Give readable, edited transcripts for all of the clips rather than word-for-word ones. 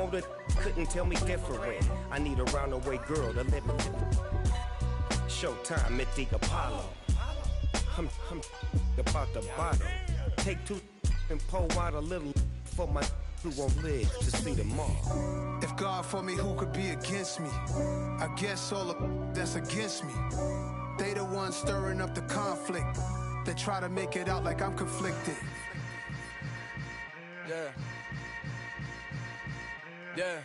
older couldn't tell me different. I need a roundaway girl to let me. Showtime at the Apollo. I'm about the bottom. Take two and pour out a little for my who won't live to see tomorrow. If God for me, who could be against me? I guess all the that's against me. They the ones stirring up the conflict. They try to make it out like I'm conflicted. Yeah. Yeah.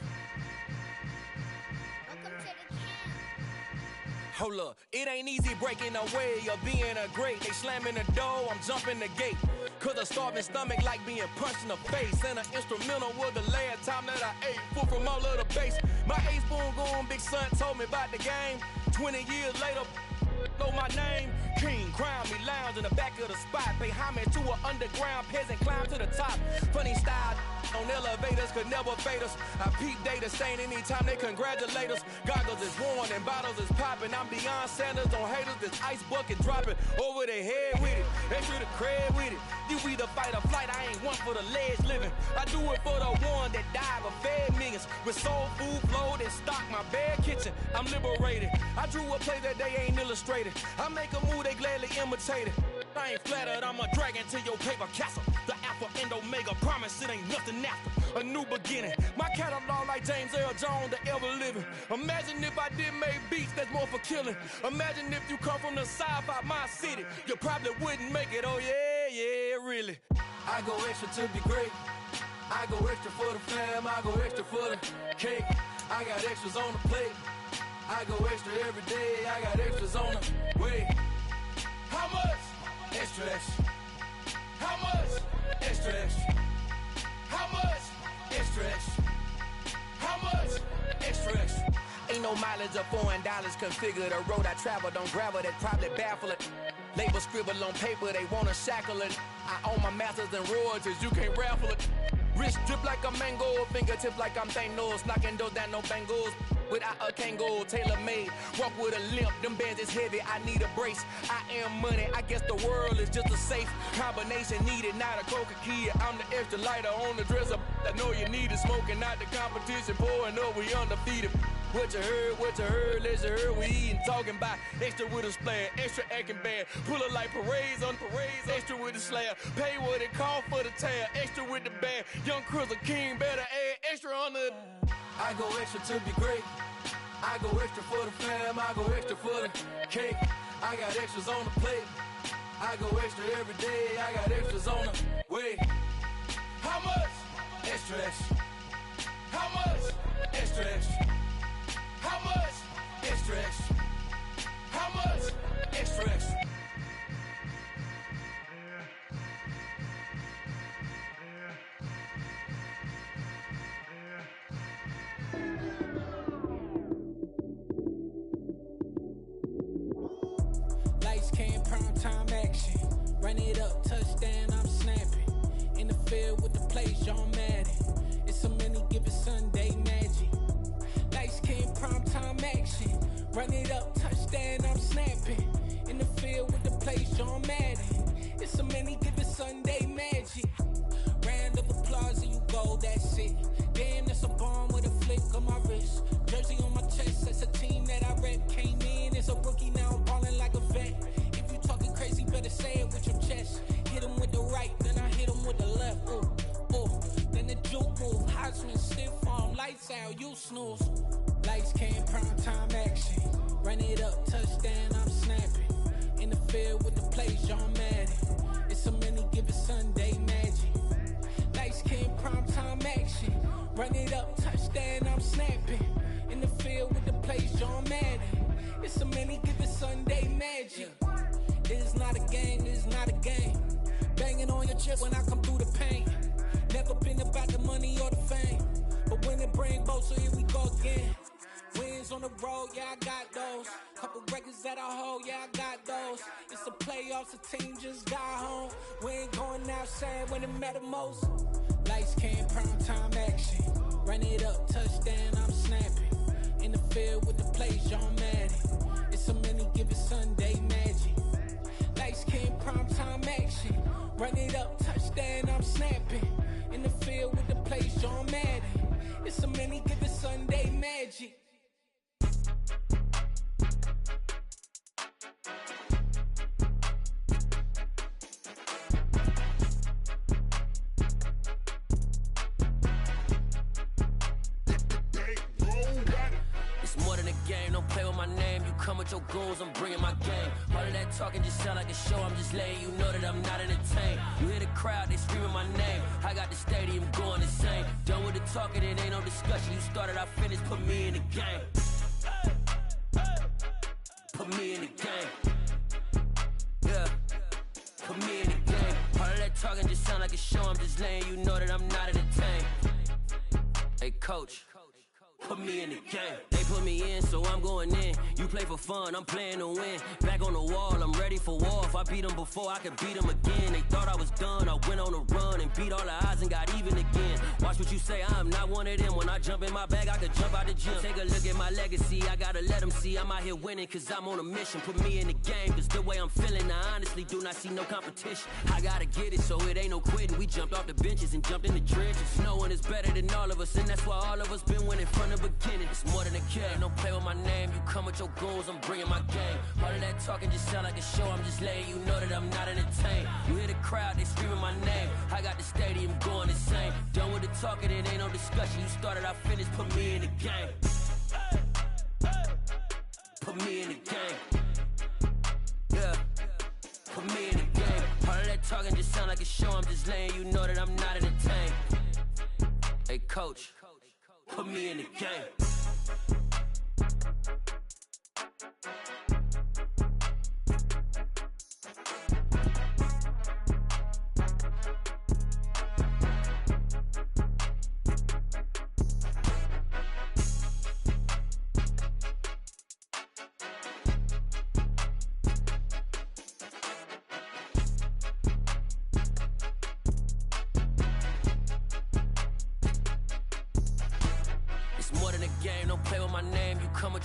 Hold up, it ain't easy breaking away or being a great. They slamming the door, I'm jumping the gate. Cause a starving stomach like being punched in the face. And an instrumental was the last time that I ate food from all of the bass. My ace boom goon, big son told me about the game. 20 years later, know my name. King, crown me, lounge in the back of the spot. Pay homage to an underground peasant, climb to the top. Funny style on elevators could never fade us. I peep data stain anytime they congratulate us. Goggles is worn and bottles is popping. I'm Deion Sanders on haters, this ice bucket dropping over their head with it. Extra the cred with it. You either fight or flight, I ain't one for the ledge living. I do it for the one that died but fed millions. With soul food flowed and stocked my bare kitchen. I'm liberated. I drew a play that they ain't illustrated. I make a move, they gladly imitate it. I ain't flattered, I'm a dragon to your paper castle. The Alpha and Omega, promise it ain't nothing after. A new beginning. My catalog like James Earl Jones, the ever living. Imagine if I did make beats that's more for killing. Imagine if you come from the south out my city. You probably wouldn't make it, oh yeah, yeah, really. I go extra to be great. I go extra for the fam, I go extra for the cake. I got extras on the plate. I go extra every day, I got extras on the way. How much? Extra, extra. How much? Extra, extra. How much? Extra, extra. How much? Extra, extra. Ain't no mileage of $4 configure the road I travel. Don't gravel, that probably baffle it. Label scribble on paper, they wanna shackle it. I own my masters and royalties, you can't raffle it. Wrist drip like a mango, fingertips like I'm Thanos. Knocking those down, no bangles. Without a Kango, tailor-made. Walk with a limp, them bands is heavy, I need a brace. I am money, I guess the world is just a safe combination needed, not a coca key. I'm the extra lighter on the dresser. I know you need it, smoking out the competition, pouring up, we undefeated. What you heard, let you heard, we eatin', talking about extra with a splash, extra acting bad. Pull it like parades on parades, extra with the slab. Pay what it cost for the tab, extra with the bag. Young Crizzle King, better add extra on the. I go extra to be great. I go extra for the fam, I go extra for the cake. I got extras on the plate. I go extra every day, I got extras on the way. How much? Extra, extra. How much? Extra, extra. How much? Extra, extra. How much? Extra, extra. Lights came, prime time action. Run it up, touchdown, I'm snapping. In the field with the plays, John Madden. It's so many, give it Sunday magic. Lights came, prime time action. Run it up, touchdown, I'm snapping. In the field with the plays, John Madden. It's so many, give it Sunday magic. Round of applause and you go, that's it. Damn, that's a bomb with a flick on my wrist. Jersey on my chest, that's a team that I rep. Came in as a rookie, now I'm ballin' like a vet. If you talking crazy, better say it with your chest. Hit him with the right, then I hit him with the left. Ooh, ooh. Then the juke move, Heisman stiff arm, lights out, you snooze. Lights came, prime time action. Run it up, touchdown, I'm snapping. In the field with the plays, John Madden. It's so many, give it Sunday magic. Lights came, prime time action. Run it up, touchdown, I'm snapping. In the field with the plays, John Madden. It's so many, give it Sunday magic. It is not a game, it is not a game. Banging on your chest when I come through the pain. Never been about the money or the fame. But when it bring both, so here we go again. Wins on the road, yeah, I got those. Couple records that I hold, yeah, I got those. It's the playoffs, the team just got home. We ain't going outside when it matter most. Lights came, prime time action. Run it up, touchdown, I'm snapping. In the field with the plays, John Madden. It's so many, give it Sunday magic. Lights came, prime time action. Run it up, touchdown, I'm snapping. In the field with the plays, John Madden. It's so many. magic. It's more than a game, don't play with my name. You come with your goons, I'm bringing my game. All of that talking just sound like a show, I'm just letting you know that I'm not entertained. You hear the crowd, they screaming my name. I got the stadium going insane. Done with the talking, it ain't no discussion. You started, I finished, put me in the game. Put me in the game. Yeah, put me in the game. All of that talking just sound like a show, I'm just letting you know that I'm not entertained. Hey coach, put me in the game. They put me in, so I'm going in. You play for fun, I'm playing to win. Back on the wall, I'm ready for war. If I beat them before, I could beat them again. They thought I was done, I went on a run and beat all the odds and got even again. Watch what you say, I'm not one of them. When I jump in my bag, I could jump out the gym. Take a look at my legacy, I gotta let them see I'm out here winning, cause I'm on a mission. Put me in the game, cause the way I'm feeling, I honestly do not see no competition. I gotta get it, so it ain't no quitting. We jumped off the benches and jumped in the trenches. No one is better than all of us, and that's why all of us been winning from the beginning. It's more than a game, don't play with my name. You come with your goons, I'm bringing my game. All of that talking just sound like a show, I'm just letting you know that I'm not entertained. You hear the crowd, they screaming my name. I got the stadium going insane. Done with the talking, it ain't no discussion. You started, I finished, put me in the game. Put me in the game. Yeah, put me in the game. All of that talking just sound like a show, I'm just letting you know that I'm not entertained. Hey coach, put me in the game.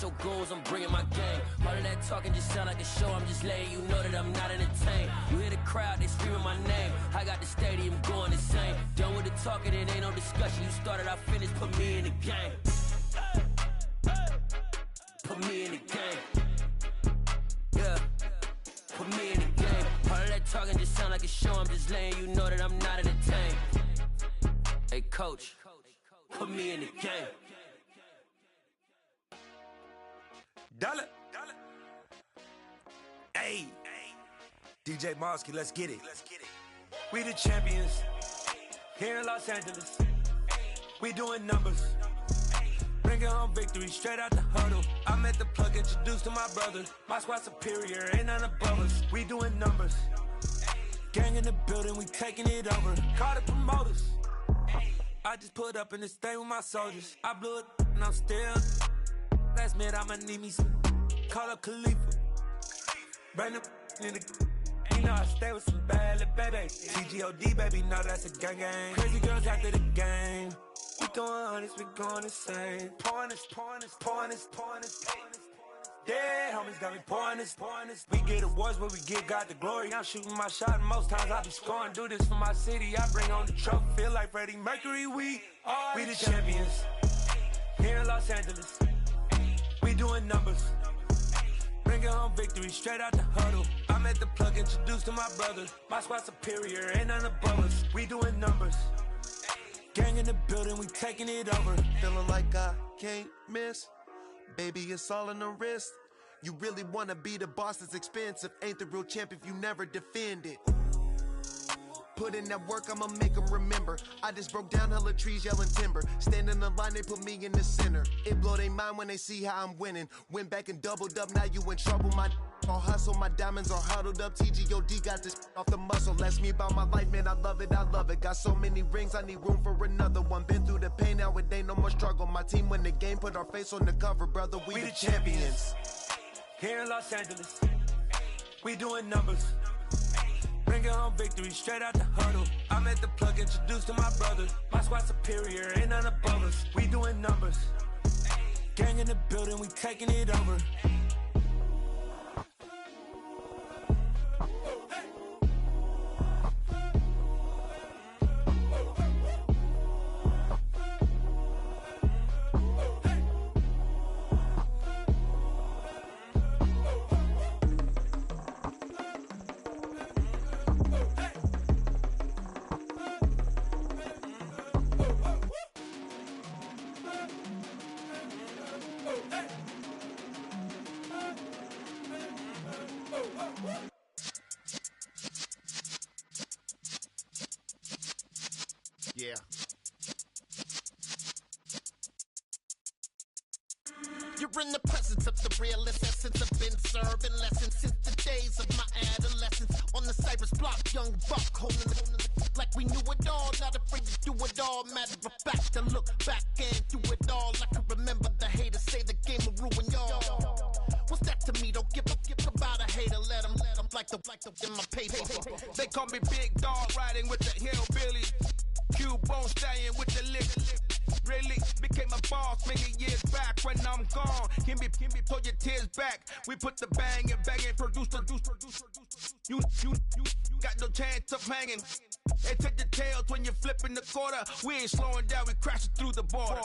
Your goons, I'm bringing my game. All of that talking just sound like a show, I'm just letting you know that I'm not entertained. You hear the crowd, they screaming my name. I got the stadium going insane. Done with the talking, it ain't no discussion. You started, I finished, put me in the game. Put me in the game. Yeah, put me in the game. All of that talking just sound like a show, I'm just letting you know that I'm not entertained. Hey coach, put me in the game. Dollar. Hey, DJ Mosky, let's get it. We the champions here in Los Angeles. We doing numbers. Bringing home victory straight out the huddle. I'm at the plug, introduced to my brother. My squad superior, ain't none above us. We doing numbers. Gang in the building, we taking it over. Call the promoters. I just put up in this thing with my soldiers. I blew it and I'm still. Last minute, I'ma need me some. Call up Khalifa. Bring them in the. You know I stay with some bad little baby. TGOD, baby, know that's a gang gang. Crazy girls after the game. We going honest, we going insane. Pouring this. Dead homies got me pouring this. We get awards, but we give God the glory. I'm shooting my shot, and most times I be scoring. Do this for my city, I bring on the trophy. Feel like Freddie Mercury, we the champions. Here in Los Angeles. We doing numbers. Bringing home victory straight out the huddle. I'm at the plug, introduced to my brother. My squad superior, ain't none above us. We doing numbers. Gang in the building, we taking it over. Feeling like I can't miss. Baby, it's all in the wrist. You really wanna be the boss, it's expensive. Ain't the real champ if you never defend it. Put in that work, I'ma make them remember. I just broke down hella trees, yelling timber. Stand in the line, they put me in the center. It blow they mind when they see how I'm winning. Went back and doubled up, now you in trouble. My all hustle, my diamonds are huddled up. TGOD got this off the muscle. Ask me about my life, man, I love it. Got so many rings, I need room for another one. Been through the pain, now it ain't no more struggle. My team win the game, put our face on the cover, brother. We the champions. Here in Los Angeles, we doing numbers. Bringing home victory straight out the huddle. I'm at the plug, introduced to my brother. My squad superior, ain't none above us. We doing numbers. Gang in the building, we taking it over. Yeah. You're in the presence of the realest essence. I've been serving lessons since the days of my adolescence. On the Cypress block, young buck holding the like we knew it all. Not afraid to do it all. Matter of fact, to look back and do it all. I can remember the haters say the game will ruin y'all. What's that to me? Don't give about a hater. Let them like the in my paper. They call me Big Dog, riding with the hillbilly. Cubone stallion with the lick. Really became a boss many years back. When I'm gone, can be pull your tears back. We put the bang and produce. You got no chance of hanging. They take your tails when you're flipping the quarter. We ain't slowing down, we crashing through the border.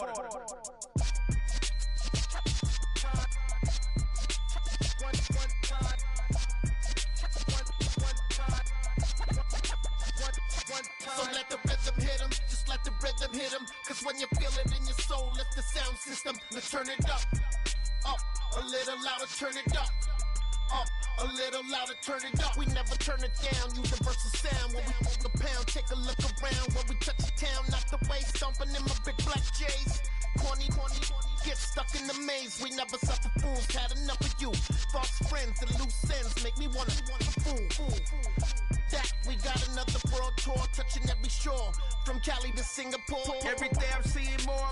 So let the rhythm hit him, just let the rhythm hit him. Cause when you feel it in your soul, lift the sound system. Now turn it up, a little louder, turn it up, a little louder, turn it up. We never turn it down, universal sound. When we move the pound, take a look around. When we touch the town, not the way, stomping in my big black J's. Corny, get stuck in the maze. We never suffer fools, had enough of you. False friends and loose ends make me wanna fool. That we got another world tour, touching every shore, from Cali to Singapore. Every day I'm seeing more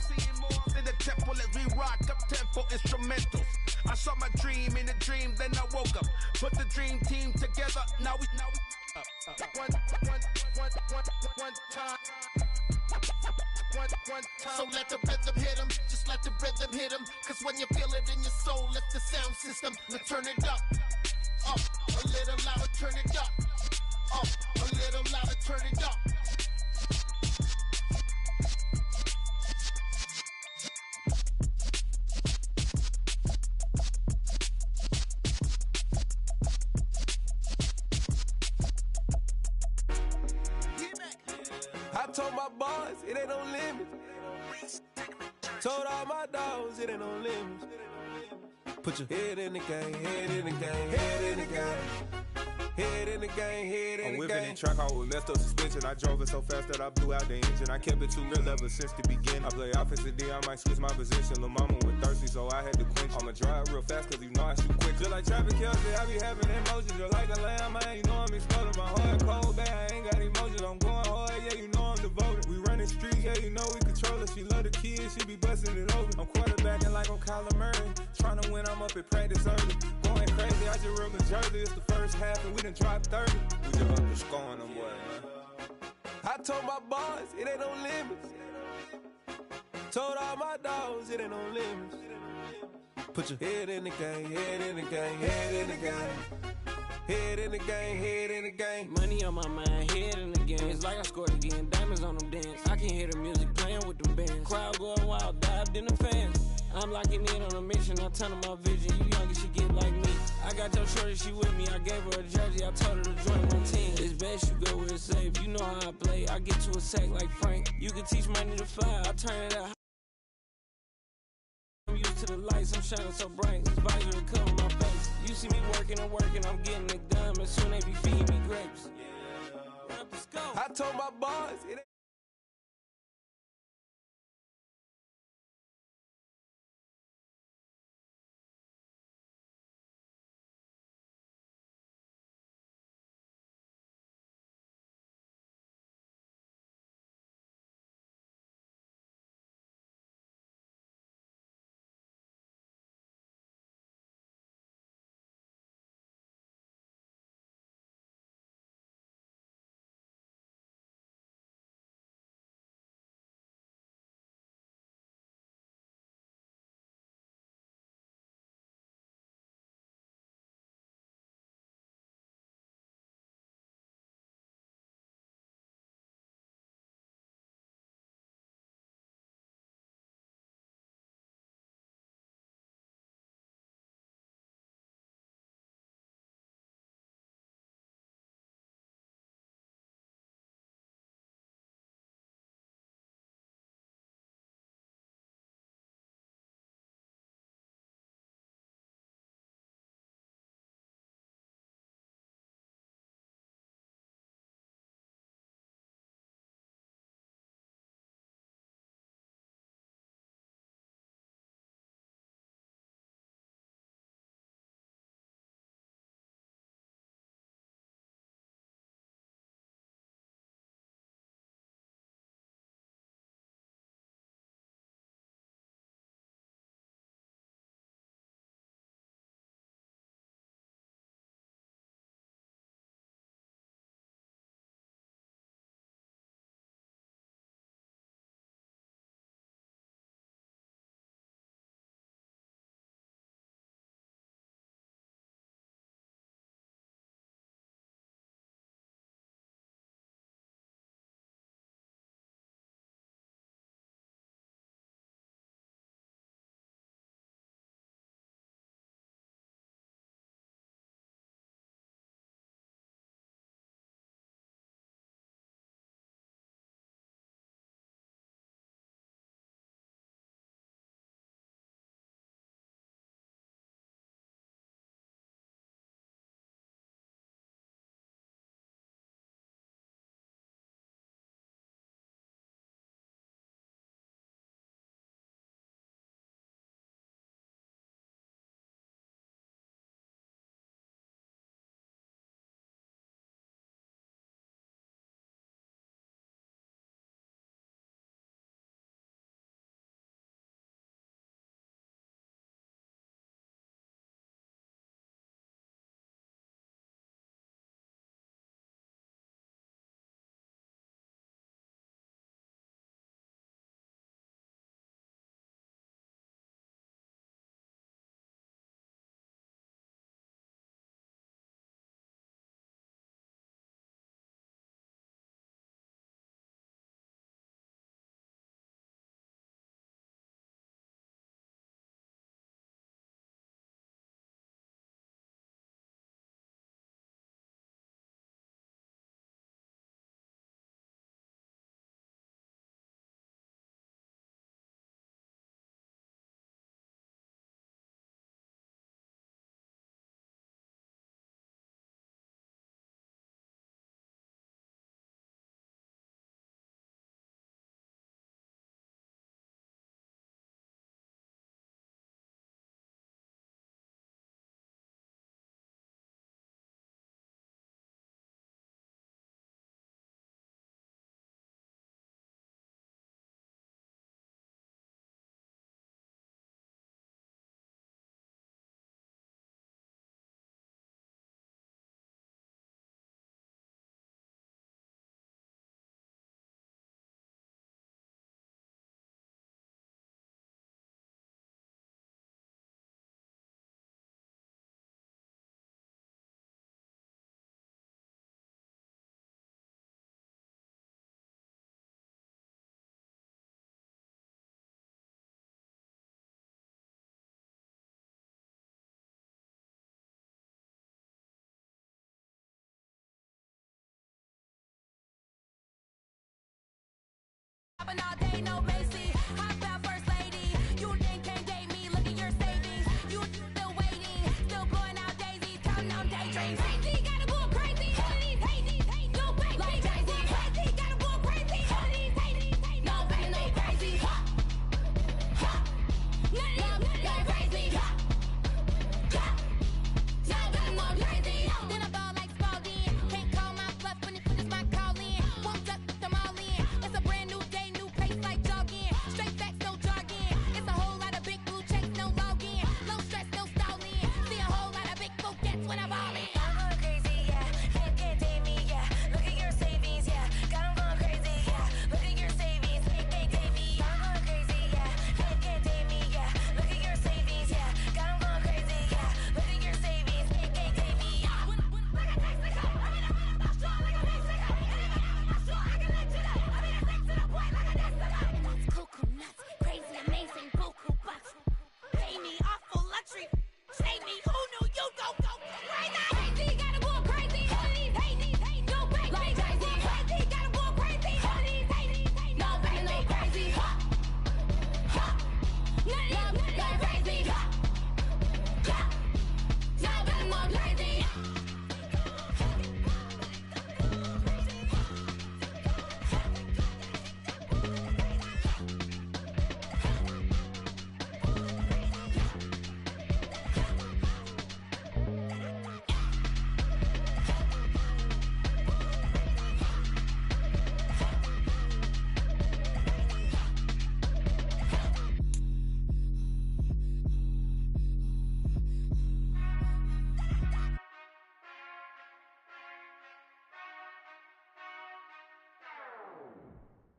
in the temple as we rock up tempo instrumentals. I saw my dream in a dream, then I woke up. Put the dream team together, now we one time. So let the rhythm hit him, just let the rhythm hit him. Cause when you feel it in your soul, lift the sound system. Now turn it up, a little louder, turn it up, a little louder, turn it up. I told my boys, it ain't no limits. Told all my dogs, it ain't no limits. Put your head in the game, head in the game, head in the game. Head in the game, head in the game. I'm whipping in track out with messed up suspension. I drove it so fast that I blew out the engine. I kept it too real ever since the beginning. I play offensive D, I might switch my position. Lil' mama was thirsty, so I had to quench. I'ma drive real fast, cause you know I shoot quick. Just like traffic Kelsey, I be having emotions. Just like a lamb, man, you know I'm exploding. My heart cold, bad, I ain't got emotions. I'm going hard, yeah, you know I'm devoted. We running streets, yeah, you know we control it. She love the kids, she be busting it over. I'm quarterbacking like I'm Kyler Murray. Trying to win, I'm up at practice early. Going crazy, I just real the jersey. It's the first half and we done dropped 30. We just up to scoring them, boy, man. I told my boys, it ain't no limits. Told all my dogs, it ain't no limits. Put your head in the game, head in the game, head in the game. Head in the game, head in the game. Money on my mind, head in the game. It's like I scored again, diamonds on them dance. I can hear the music playing with them bands. Crowd going wild, dived in the fans. I'm locking in on a mission, I tell her my vision. You young and she get like me. I got your shorty, she with me. I gave her a jersey, I told her to join my team. It's best you go where it's safe. You know how I play. I get to a sack like Frank. You can teach money to fly, I turn it up. I'm used to the lights, I'm shining so bright. This visor will cover my face. You see me working and working, I'm getting it done. And soon they be feeding me grapes. Let's go. I told my boys, it ain't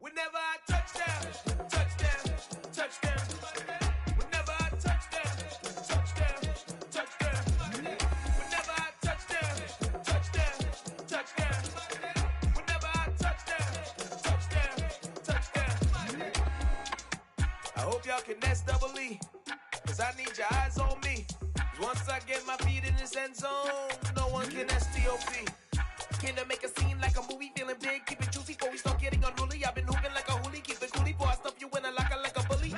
Whenever I touchdown, touchdown, touchdown. Whenever I touchdown, touchdown, touchdown. Whenever I touchdown, touchdown, touchdown. Whenever I touchdown, touchdown, touchdown. I hope y'all can nest double E, cause I need your eyes on me. Once I get my feet in this end zone, no one can STOP. Came to make a scene like a movie, feeling big, keep it juicy before we start getting unruly. I've been hooping like a hoolie, keep it coolie before I stuff you in a locker like a bully.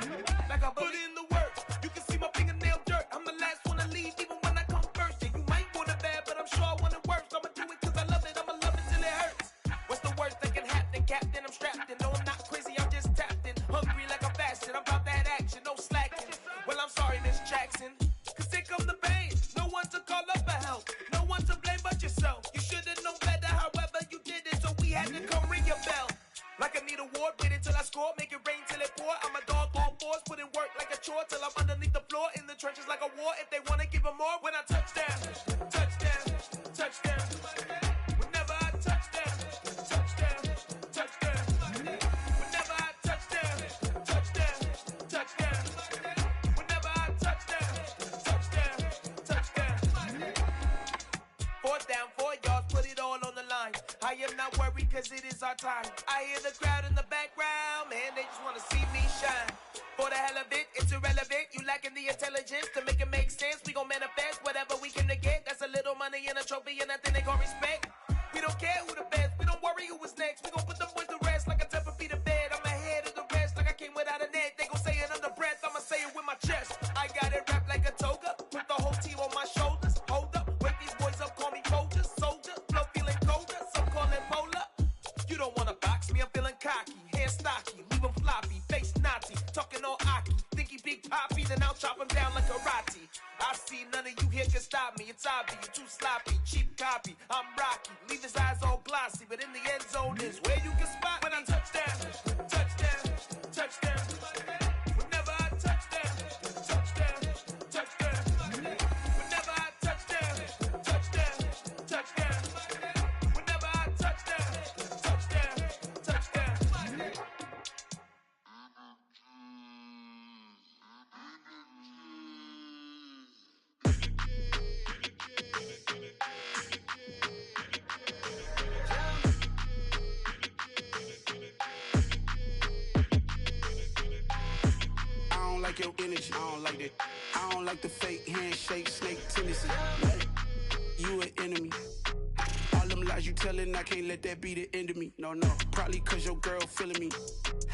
Like a bully. Put in the work, you can see my fingernail dirt. I'm the last one to leave, even when I come first. Yeah, you might want it bad, but I'm sure I want it worse. I'ma do it cause I love it, I'ma love it till it hurts. What's the worst that can happen, Captain? I'm strapped in, no I'm not crazy, I'm just tapped in. Hungry like I'm fasting, I'm about that action, no slacking. Well, I'm sorry, Miss Jackson, cause here come the pain. No one to call up for help, no one to blame but yourself. You should've known better, however you did it, so we had to come ring your bell. Like I need a ward, wait until I score, make it rain till it pour. I'm a dog, all fours, put in work like a chore till I'm underneath the floor, in the trenches like a war. If they wanna give them more, when I touchdown, touchdown, touchdown. Whenever I touchdown, touchdown, touchdown. Whenever I touchdown, touchdown, touchdown. Whenever I touchdown, touchdown, touchdown. Fourth down, 4 yards, put it all on the line. I am not worried cause it is our time. I hear the crowd in the background, man, they just wanna see me shine. For the hell of it, it's irrelevant. You lacking the intelligence to make it make sense. We gon' manifest whatever we came to get. That's a little money and a trophy and nothing they gon' respect. We don't care who the best, we don't worry who was next. We gon' put them boys to rest like a Tempur-Pedic bed. I'm ahead of the rest like I came without a net. They gon' say it under breath, I'ma say it with my chest. I got it wrapped like a toga, put the whole team on my shoulders. Hold up, wake these boys up, call me Folger, soldier. Flow feeling colder, some call it polar. You don't wanna box me, I'm feeling cocky. Hair stocky, leave him floppy, face Nazi. Talking all aki, think he big poppy, then I'll chop him down like karate. I see none of you here can stop me. It's obvious, you too sloppy, cheap copy. I'm Rocky, leave his eyes all glossy, but in the end zone is where you can spot when I touchdown, touchdown, touchdown. Whenever I touchdown, touchdown, touchdown. Whenever I touchdown, touchdown, touchdown. Whenever I touchdown, touchdown, touchdown. I don't like your energy, I don't like that. I don't like the fake handshake, snake tendency. You an enemy. All them lies you telling, I can't let that be the end of me. No, probably cause your girl feeling me.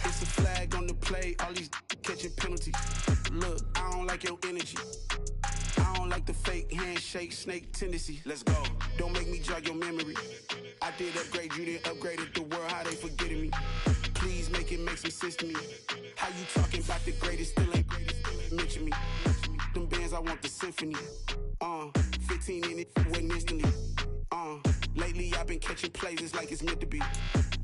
It's a flag on the play, all these catching penalties. Look, I don't like your energy. I don't like the fake handshake, snake tendency. Let's go. Don't make me jog your memory. I did upgrade, you didn't upgrade it. The world, how they forgetting me. Please make it make some sense to me. How you talking about the greatest, still ain't mention me. Them bands, I want the symphony. 15 in it, went instantly. Lately I've been catching plays, it's like it's meant to be.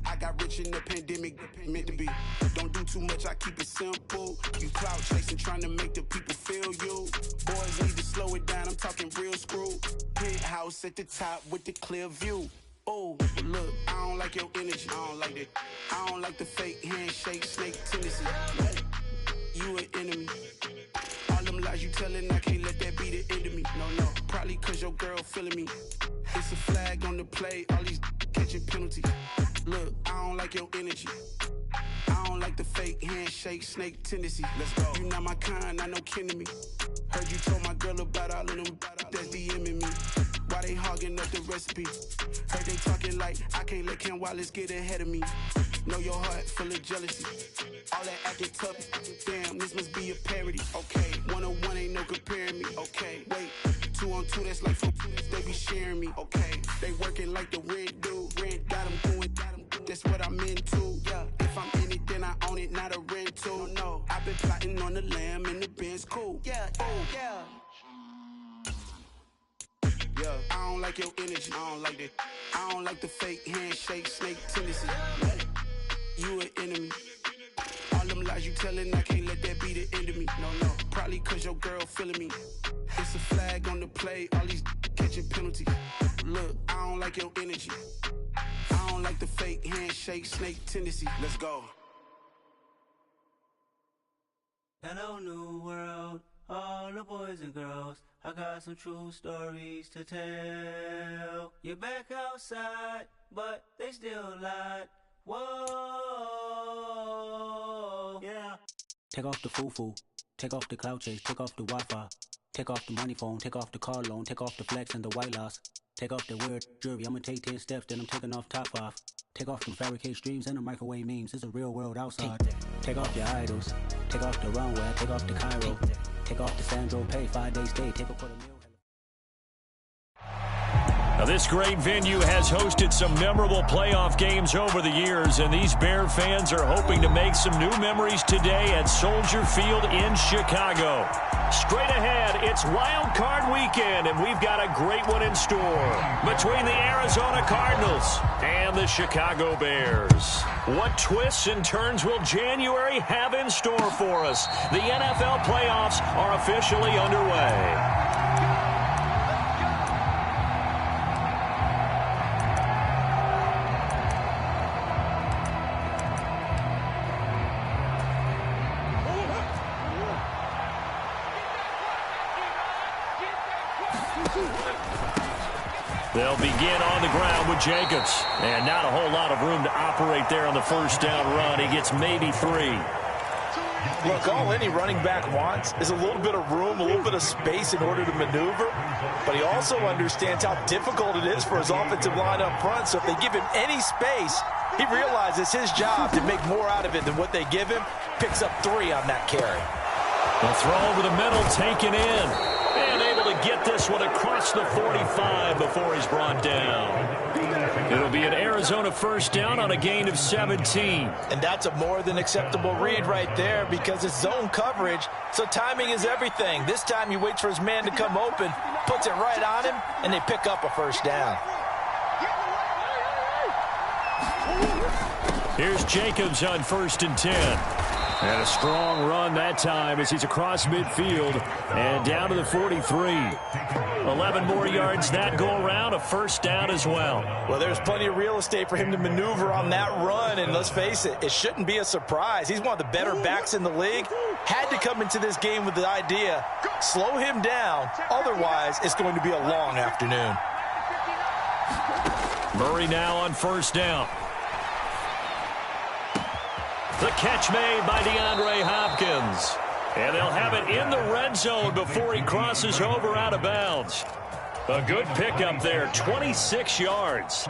I got rich in the pandemic, meant to be. Don't do too much, I keep it simple. You cloud chasing, trying to make the people feel you. Boys need to slow it down, I'm talking real screw. Penthouse at the top with the clear view. Oh, look, I don't like your energy, I don't like that. I don't like the fake handshake, snake tendency. You an enemy. All them lies you telling, I can't let that be the end of me. No, probably cause your girl feeling me. It's a flag on the play, all these catching penalties. Look, I don't like your energy. I don't like the fake handshake, snake tendency. Let's go. You not my kind, I know kin to me. Heard you told my girl about all of them that's DMing me. Why they hogging up the recipe? Heard they talking like I can't let Ken Wallace get ahead of me. Know your heart full of jealousy. All that acting tough, damn, this must be a parody. Okay, 1-on-1 ain't no comparing me. Okay, wait, 2-on-2, that's like 4, they be sharing me. Okay, they working like the rent do. Rent got them going, that's what I'm into. Yeah, if I'm in it, then I own it, not a rental. No, I've been plotting on the lamb and the Benz cool. Yeah, yeah. Yeah, I don't like your energy, I don't like that. I don't like the fake handshake, snake tendency. You an enemy. All them lies you telling, I can't let that be the end of me. No, probably cause your girl feeling me. It's a flag on the play, all these catching penalties. Look, I don't like your energy. I don't like the fake handshake, snake tendency. Let's go. Hello, new world, all the boys and girls. I got some true stories to tell. You're back outside, but they still lied. Whoa, yeah. Take off the foo-foo, take off the cloud chase, take off the Wi-Fi, take off the money phone, take off the car loan, take off the flex and the white loss, take off the weird jewelry. I'ma take 10 steps, then I'm taking off top 5. Take off the fabricate streams and the microwave memes. It's a real world outside. Take off your idols, take off the runway, take off the Cairo, take off the Sandro Pay, 5 days stay, take off for the meal. Now, this great venue has hosted some memorable playoff games over the years, and these Bear fans are hoping to make some new memories today at Soldier Field in Chicago. Straight ahead, it's Wild Card Weekend, and we've got a great one in store between the Arizona Cardinals and the Chicago Bears. What twists and turns will January have in store for us? The NFL playoffs are officially underway. They'll begin on the ground with Jacobs. And not a whole lot of room to operate there on the first down run. He gets maybe 3. Look, all any running back wants is a little bit of room, a little bit of space in order to maneuver. But he also understands how difficult it is for his offensive line up front. So if they give him any space, he realizes his job to make more out of it than what they give him. Picks up 3 on that carry. The throw over the middle taken in. And able to get this one across the 45 before he's brought down. It'll be an Arizona first down on a gain of 17. And that's a more than acceptable read right there because it's zone coverage, so timing is everything. This time he waits for his man to come open, puts it right on him, and they pick up a first down. Here's Jacobs on 1st and 10. And a strong run that time as he's across midfield and down to the 43. 11 more yards that go around, a first down as well. Well, there's plenty of real estate for him to maneuver on that run, and let's face it, it shouldn't be a surprise. He's one of the better backs in the league. Had to come into this game with the idea, slow him down, otherwise it's going to be a long afternoon. Murray now on first down. The catch made by DeAndre Hopkins. And they'll have it in the red zone before he crosses over out of bounds. A good pickup there, 26 yards.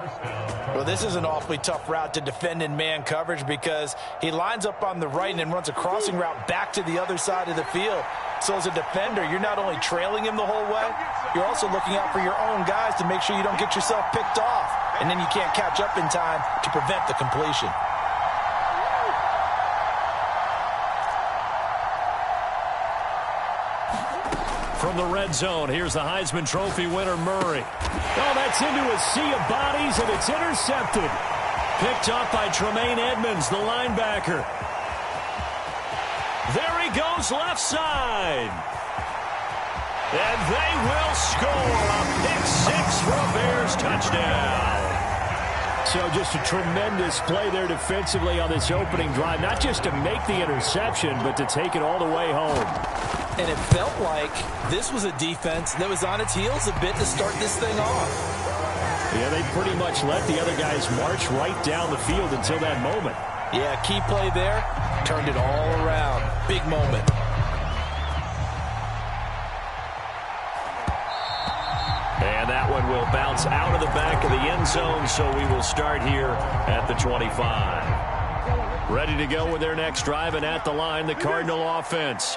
Well, this is an awfully tough route to defend in man coverage because he lines up on the right and then runs a crossing route back to the other side of the field. So as a defender, you're not only trailing him the whole way, you're also looking out for your own guys to make sure you don't get yourself picked off. And then you can't catch up in time to prevent the completion. From the red zone, here's the Heisman Trophy winner, Murray. Oh, that's into a sea of bodies, and it's intercepted. Picked up by Tremaine Edmonds, the linebacker. There he goes, left side. And they will score a pick six for a Bears touchdown. So just a tremendous play there defensively on this opening drive. Not just to make the interception, but to take it all the way home. And it felt like this was a defense that was on its heels a bit to start this thing off. Yeah, they pretty much let the other guys march right down the field until that moment. Yeah, key play there, turned it all around. Big moment. And that one will bounce out of the back of the end zone, so we will start here at the 25. Ready to go with their next drive, and at the line, the Cardinal offense.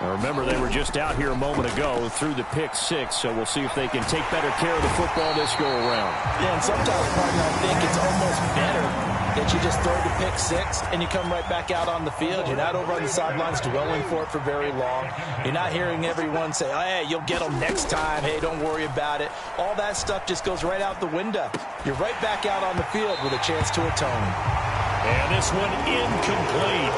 Now remember, they were just out here a moment ago through the pick six, so we'll see if they can take better care of the football this go-around. Yeah, and sometimes, partner, I think it's almost better that you just throw the pick six and you come right back out on the field. You're not over on the sidelines dwelling for it for very long. You're not hearing everyone say, oh, hey, you'll get them next time. Hey, don't worry about it. All that stuff just goes right out the window. You're right back out on the field with a chance to atone. And this one incomplete.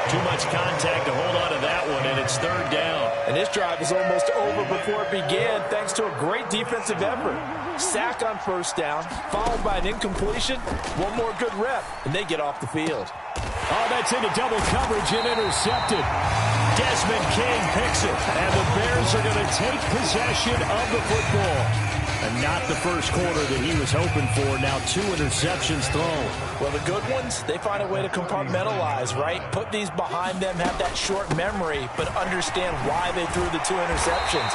Too much contact to hold on to that one, and it's third down. And this drive is almost over before it began, thanks to a great defensive effort. Sack on first down, followed by an incompletion. One more good rep, and they get off the field. Oh, that's into double coverage and intercepted. Desmond King picks it, and the Bears are going to take possession of the football. And not the first quarter that he was hoping for. Now 2 interceptions thrown. Well, the good ones, they find a way to compartmentalize, right? Put these behind them, have that short memory, but understand why they threw the 2 interceptions.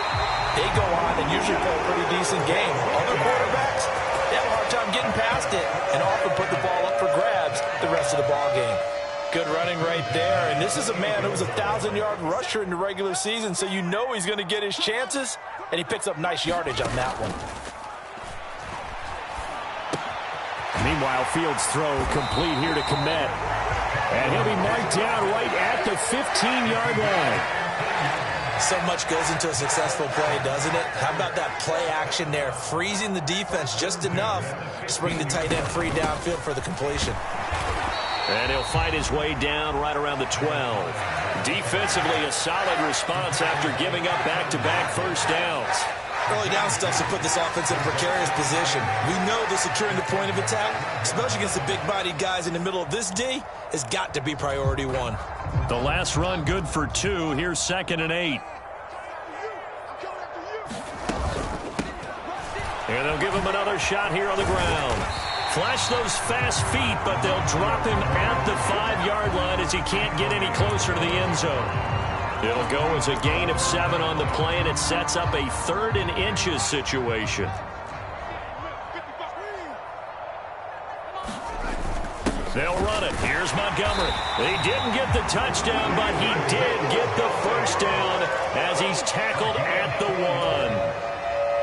They go on and usually play a pretty decent game. Other quarterbacks, they have a hard time getting past it and often put the ball up for grabs the rest of the ball game. Good running right there, and this is a man who was a 1,000-yard rusher in the regular season, so you know he's going to get his chances, and he picks up nice yardage on that one. Meanwhile, Fields' throw complete here to Kmet. And he'll be marked down right at the 15-yard line. So much goes into a successful play, doesn't it? How about that play action there, freezing the defense just enough to bring the tight end free downfield for the completion. And he'll fight his way down right around the 12. Defensively, a solid response after giving up back-to-back first downs. Early down stuff to put this offense in a precarious position. We know that securing the point of attack, especially against the big-bodied guys in the middle of this D, has got to be priority one. The last run good for 2. Here's 2nd and 8. And they'll give him another shot here on the ground. Flash those fast feet, but they'll drop him at the 5-yard line as he can't get any closer to the end zone. It'll go as a gain of 7 on the play, and it sets up a 3rd and inches situation. They'll run it. Here's Montgomery. He didn't get the touchdown, but he did get the first down as he's tackled at the 1.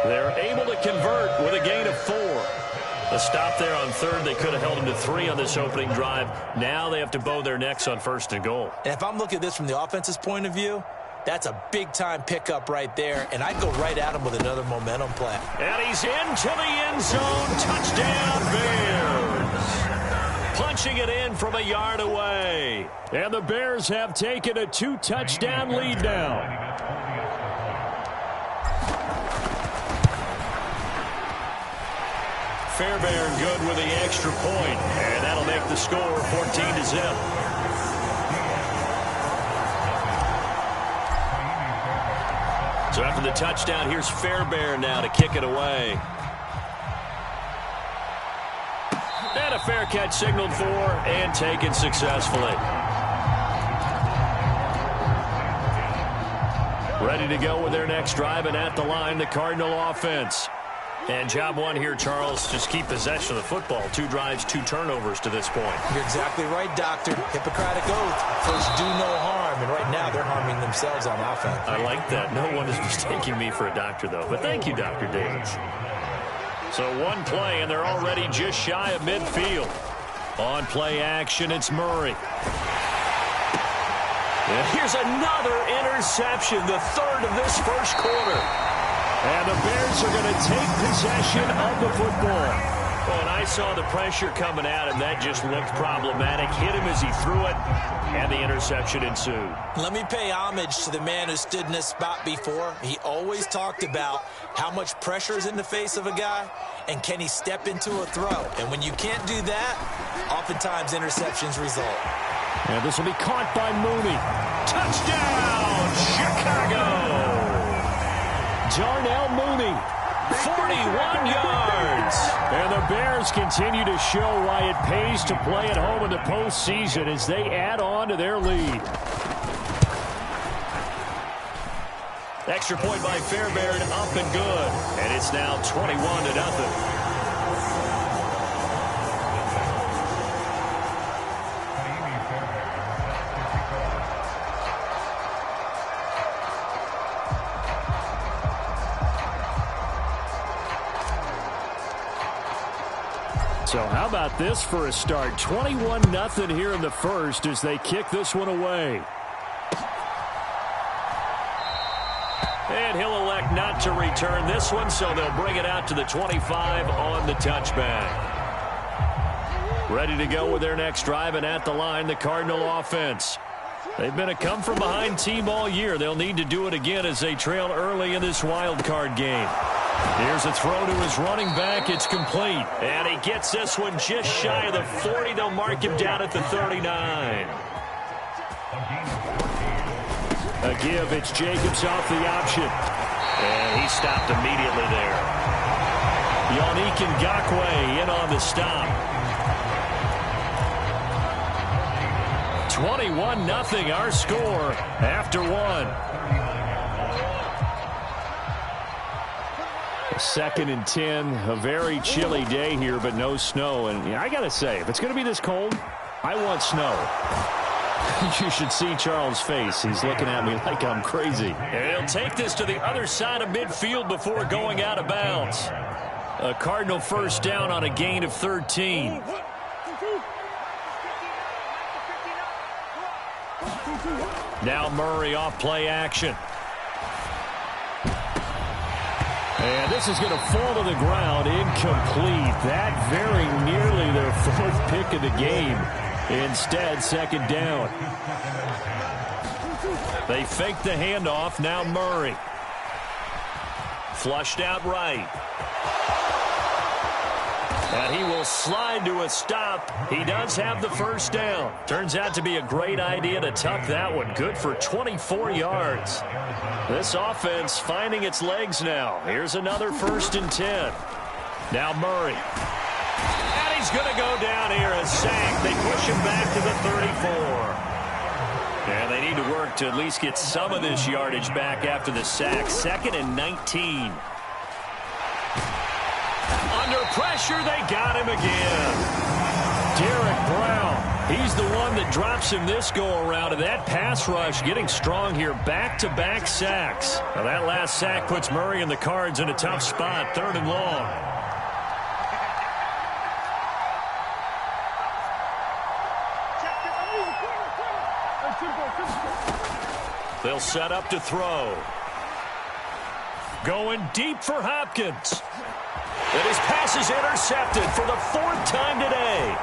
They're able to convert with a gain of 4. A stop there on 3rd. They could have held him to 3 on this opening drive. Now they have to bow their necks on 1st and goal. And if I'm looking at this from the offense's point of view, that's a big-time pickup right there, and I'd go right at him with another momentum play. And he's into the end zone. Touchdown, Bears. Punching it in from a yard away. And the Bears have taken a 2-touchdown lead now. Fairbairn good with the extra point, and that'll make the score 14-0. So after the touchdown, here's Fairbairn now to kick it away. And a fair catch signaled for and taken successfully. Ready to go with their next drive, and at the line, the Cardinal offense. And job one here, Charles, just keep possession of the football. 2 drives, 2 turnovers to this point. You're exactly right, Doctor. Hippocratic oath. First, do no harm. And right now, they're harming themselves on offense. I like that. No one is mistaking me for a doctor, though. But thank you, Dr. Davis. So 1 play, and they're already just shy of midfield. On play action, it's Murray. And here's another interception, the 3rd of this first quarter. And the Bears are going to take possession of the football. Well, and I saw the pressure coming at him. That just looked problematic. Hit him as he threw it, and the interception ensued. Let me pay homage to the man who stood in this spot before. He always talked about how much pressure is in the face of a guy, and can he step into a throw. And when you can't do that, oftentimes interceptions result. And this will be caught by Mooney. Touchdown, Chicago! Darnell Mooney, 41 yards. And the Bears continue to show why it pays to play at home in the postseason as they add on to their lead. Extra point by Fairbairn, up and good. And it's now 21-0. So how about this for a start? 21-0 here in the first as they kick this one away. And he'll elect not to return this one, so they'll bring it out to the 25 on the touchback. Ready to go with their next drive, and at the line, the Cardinal offense. They've been a come-from-behind team all year. They'll need to do it again as they trail early in this wild card game. Here's a throw to his running back. It's complete. And he gets this one just shy of the 40. They'll mark him down at the 39. A give. It's Jacobs off the option. And he stopped immediately there. Yannick Ngakoue in on the stop. 21-0 our score after 1. 2nd and 10, a very chilly day here, but no snow. And I got to say, if it's going to be this cold, I want snow. You should see Charles' face. He's looking at me like I'm crazy. And he'll take this to the other side of midfield before going out of bounds. A Cardinal first down on a gain of 13. Now Murray off play action. And this is going to fall to the ground, incomplete. That very nearly their 4th pick of the game. Instead, 2nd down. They fake the handoff, now Murray. Flushed out right. And he will slide to a stop. He does have the first down. Turns out to be a great idea to tuck that one. Good for 24 yards. This offense finding its legs now. Here's another 1st and 10. Now Murray. And he's going to go down here, a sack. They push him back to the 34. And they need to work to at least get some of this yardage back after the sack. 2nd and 19. Under pressure, they got him again. Derek Brown, he's the one that drops him this go-around. And that pass rush getting strong here. Back-to-back sacks. Now that last sack puts Murray and the Cards in a tough spot. 3rd and long. They'll set up to throw. Going deep for Hopkins. And his pass is intercepted for the 4th time today.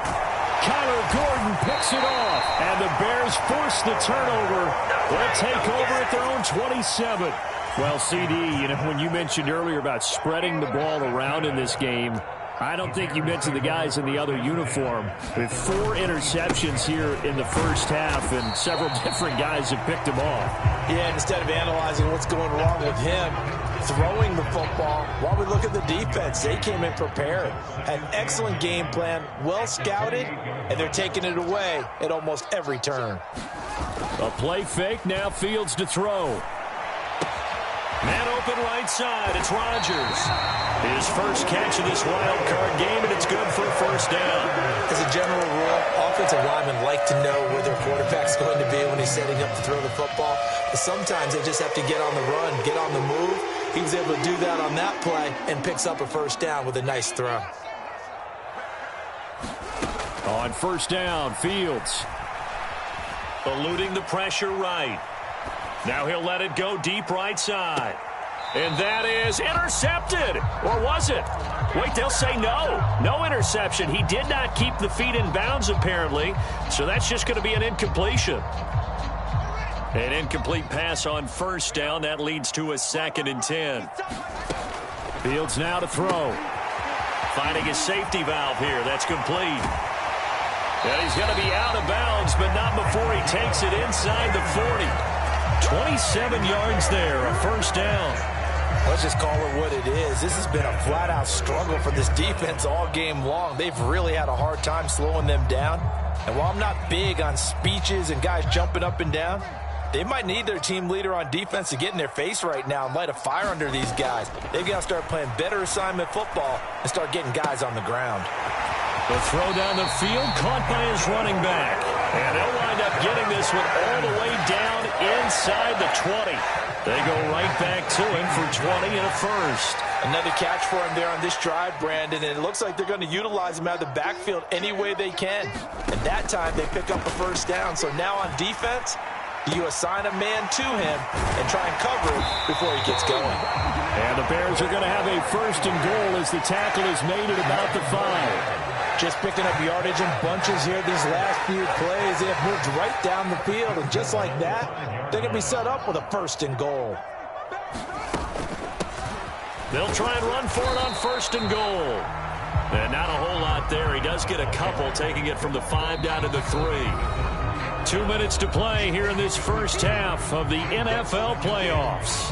Kyler Gordon picks it off. And the Bears force the turnover. They'll take over at their own 27. Well, CD, when you mentioned earlier about spreading the ball around in this game, I don't think you mentioned the guys in the other uniform. With 4 interceptions here in the first half, and several different guys have picked them off. Yeah, instead of analyzing what's going wrong with him, throwing the football, while we look at the defense, they came in prepared. Had an excellent game plan, well scouted, and they're taking it away at almost every turn. A play fake, now Fields to throw. Man open right side. It's Rodgers. His first catch of this wild card game, and it's good for a first down. As a general rule, offensive linemen like to know where their quarterback's going to be when he's setting up to throw the football. But sometimes they just have to get on the run, get on the move. He was able to do that on that play and picks up a first down with a nice throw. On first down, Fields eluding the pressure right. Now he'll let it go deep right side. And that is intercepted. Or was it? Wait, they'll say no. No interception. He did not keep the feet in bounds, apparently. So that's just going to be an incompletion. An incomplete pass on first down. That leads to a 2nd and 10. Fields now to throw. Finding his safety valve here. That's complete. And he's going to be out of bounds, but not before he takes it inside the 40. 27 yards there, a first down. Let's just call it what it is. This has been a flat-out struggle for this defense all game long. They've really had a hard time slowing them down. And while I'm not big on speeches and guys jumping up and down, they might need their team leader on defense to get in their face right now and light a fire under these guys. They've got to start playing better assignment football and start getting guys on the ground. The throw down the field, caught by his running back. And they'll wind up getting this one all the way down inside the 20. They go right back to him for 20 and a first. Another catch for him there on this drive, Brandon, and it looks like they're going to utilize him out of the backfield any way they can. And that time they pick up a first down. So now on defense, you assign a man to him and try and cover it before he gets going. And the Bears are going to have a first and goal as the tackle is made at about the 5. Just picking up yardage in bunches here these last few plays. They have moved right down the field, and just like that, they're going to be set up with a first and goal. They'll try and run for it on first and goal. And not a whole lot there. He does get a couple, taking it from the 5 down to the 3. 2 minutes to play here in this first half of the NFL playoffs.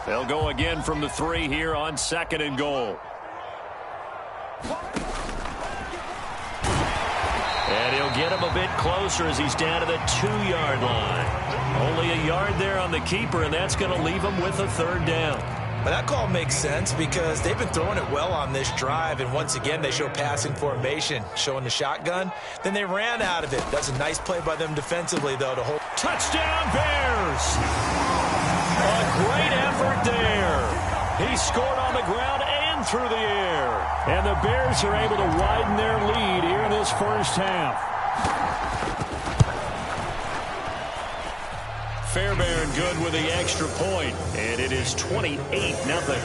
They'll go again from the 3 here on 2nd and goal. And he'll get him a bit closer as he's down to the 2-yard line. Only a yard there on the keeper, and that's going to leave him with a 3rd down. But that call makes sense because they've been throwing it well on this drive, and once again they show passing formation, showing the shotgun. Then they ran out of it. That's a nice play by them defensively, though, to hold. Touchdown, Bears! A great effort there. He scored on the ground and through the air. And the Bears are able to widen their lead here in this first half. Fairbairn good with the extra point, and it is 28-0.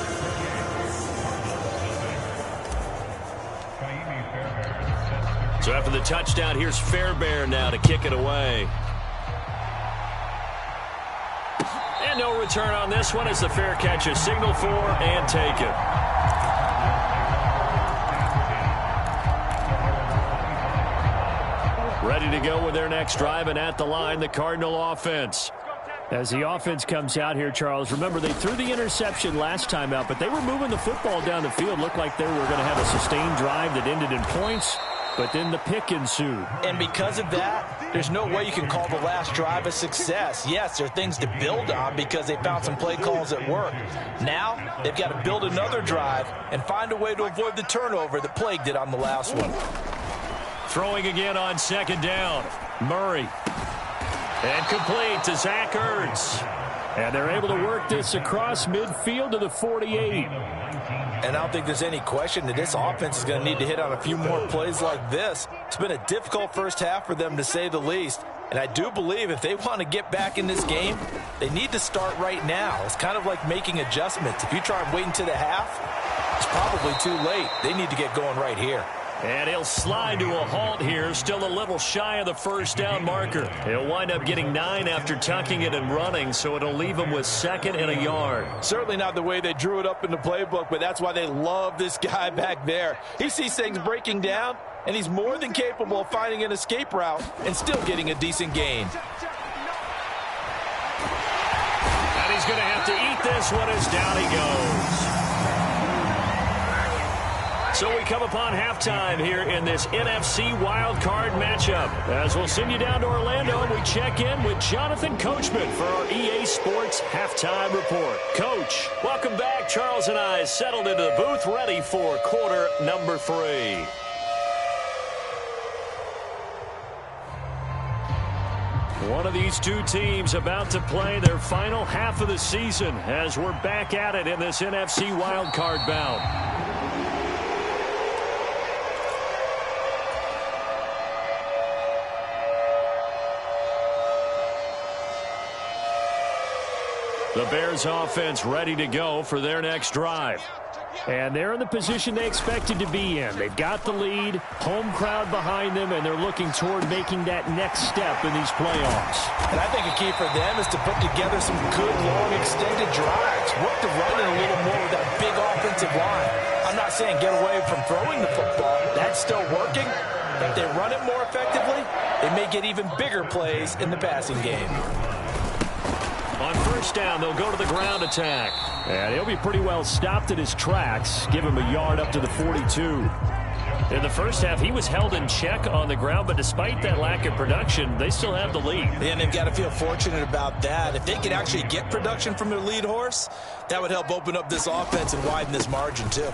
So after the touchdown, here's Fairbairn now to kick it away. And no return on this one as the fair catch is signaled for and taken. Ready to go with their next drive, and at the line, the Cardinal offense. As the offense comes out here, Charles, remember they threw the interception last time out, but they were moving the football down the field. Looked like they were going to have a sustained drive that ended in points, but then the pick ensued. And because of that, there's no way you can call the last drive a success. Yes, there are things to build on because they found some play calls that work. Now, they've got to build another drive and find a way to avoid the turnover that plagued it on the last one. Throwing again on 2nd down. Murray. And complete to Zach Ertz. And they're able to work this across midfield to the 48. And I don't think there's any question that this offense is going to need to hit on a few more plays like this. It's been a difficult first half for them, to say the least. And I do believe if they want to get back in this game, they need to start right now. It's kind of like making adjustments. If you try and wait until the half, it's probably too late. They need to get going right here. And he'll slide to a halt here, still a little shy of the first down marker. He'll wind up getting 9 after tucking it and running, so it'll leave him with 2nd and a yard. Certainly not the way they drew it up in the playbook, but that's why they love this guy back there. He sees things breaking down, and he's more than capable of finding an escape route and still getting a decent gain. And he's going to have to eat this one as down he goes. So we come upon halftime here in this NFC wildcard matchup. As we'll send you down to Orlando, and we check in with Jonathan Coachman for our EA Sports Halftime Report. Coach, welcome back. Charles and I settled into the booth, ready for quarter number 3. One of these two teams about to play their final half of the season as we're back at it in this NFC wildcard bout. The Bears offense ready to go for their next drive. And they're in the position they expected to be in. They've got the lead, home crowd behind them, and they're looking toward making that next step in these playoffs. And I think a key for them is to put together some good, long, extended drives. Work the running a little more with that big offensive line. I'm not saying get away from throwing the football. That's still working. If they run it more effectively, they may get even bigger plays in the passing game. On first down, they'll go to the ground attack. And he'll be pretty well stopped in his tracks. Give him a yard up to the 42. In the first half, he was held in check on the ground, but despite that lack of production, they still have the lead. And they've got to feel fortunate about that. If they could actually get production from their lead horse, that would help open up this offense and widen this margin, too.